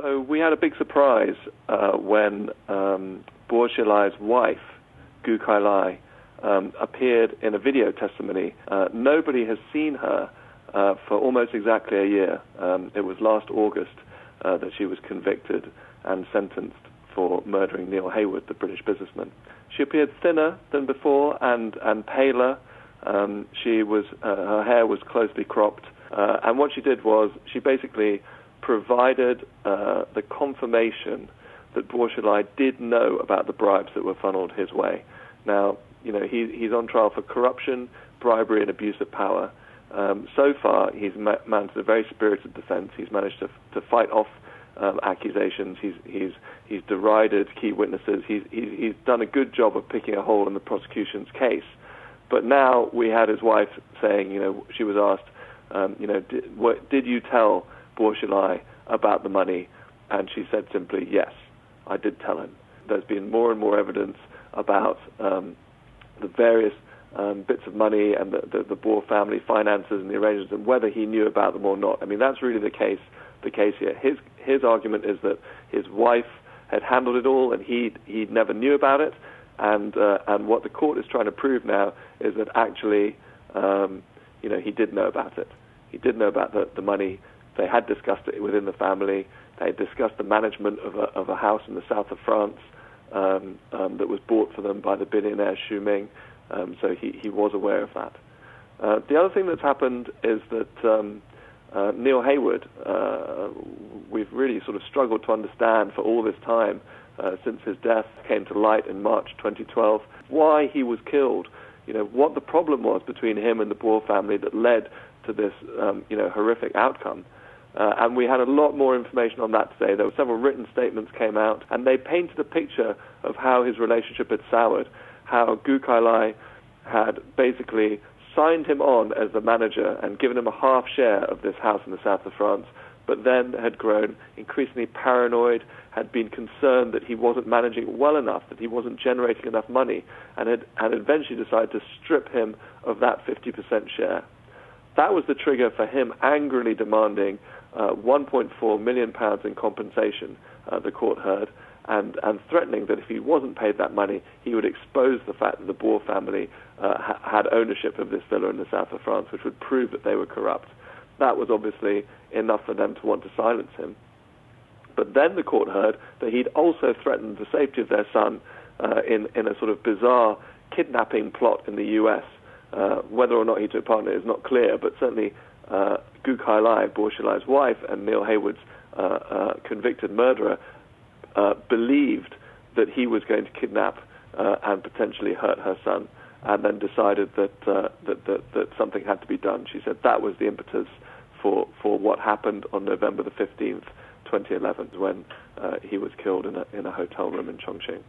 So we had a big surprise when Bo Xilai's wife, Bo Xilai, appeared in a video testimony. Nobody has seen her for almost exactly a year. It was last August that she was convicted and sentenced for murdering Neil Heywood, the British businessman. She appeared thinner than before and paler. Her hair was closely cropped. And what she did was she basically provided the confirmation that Bo Xilai did know about the bribes that were funneled his way. Now, he's on trial for corruption, bribery, and abuse of power. So far, he's mounted a very spirited defense. He's managed to fight off accusations. He's derided key witnesses. He's done a good job of picking a hole in the prosecution's case. But now we had his wife saying, she was asked, did you tell Bo Xilai about the money? And she said simply, yes, I did tell him. There's been more and more evidence about the various bits of money and the Bo family finances and the arrangements and whether he knew about them or not. I mean, that's really the case here. His argument is that his wife had handled it all and he never knew about it. And what the court is trying to prove now is that actually, he did know about it. He did know about the money. They had discussed it within the family. They had discussed the management of a house in the south of France that was bought for them by the billionaire Xu Ming. So he was aware of that. The other thing that's happened is that Neil Heywood, we've really sort of struggled to understand for all this time, since his death came to light in March 2012, why he was killed, what the problem was between him and the Bo family that led to this, horrific outcome. And we had a lot more information on that today. There were several written statements came out, and they painted a picture of how his relationship had soured, how Bo Xilai had basically signed him on as the manager and given him a half share of this house in the south of France, but then had grown increasingly paranoid, had been concerned that he wasn't managing well enough, that he wasn't generating enough money, and had eventually decided to strip him of that 50% share. That was the trigger for him angrily demanding £1.4 million in compensation, the court heard, and threatening that if he wasn't paid that money, he would expose the fact that the Bo family had ownership of this villa in the south of France, which would prove that they were corrupt. That was obviously enough for them to want to silence him. But then the court heard that he'd also threatened the safety of their son in a sort of bizarre kidnapping plot in the U.S. Whether or not he took part in it is not clear, but certainly Bo Xilai, Bo Xilai's wife, and Neil Heywood's convicted murderer believed that he was going to kidnap and potentially hurt her son, and then decided that something had to be done. She said that was the impetus for what happened on November the 15th, 2011, when he was killed in a hotel room in Chongqing.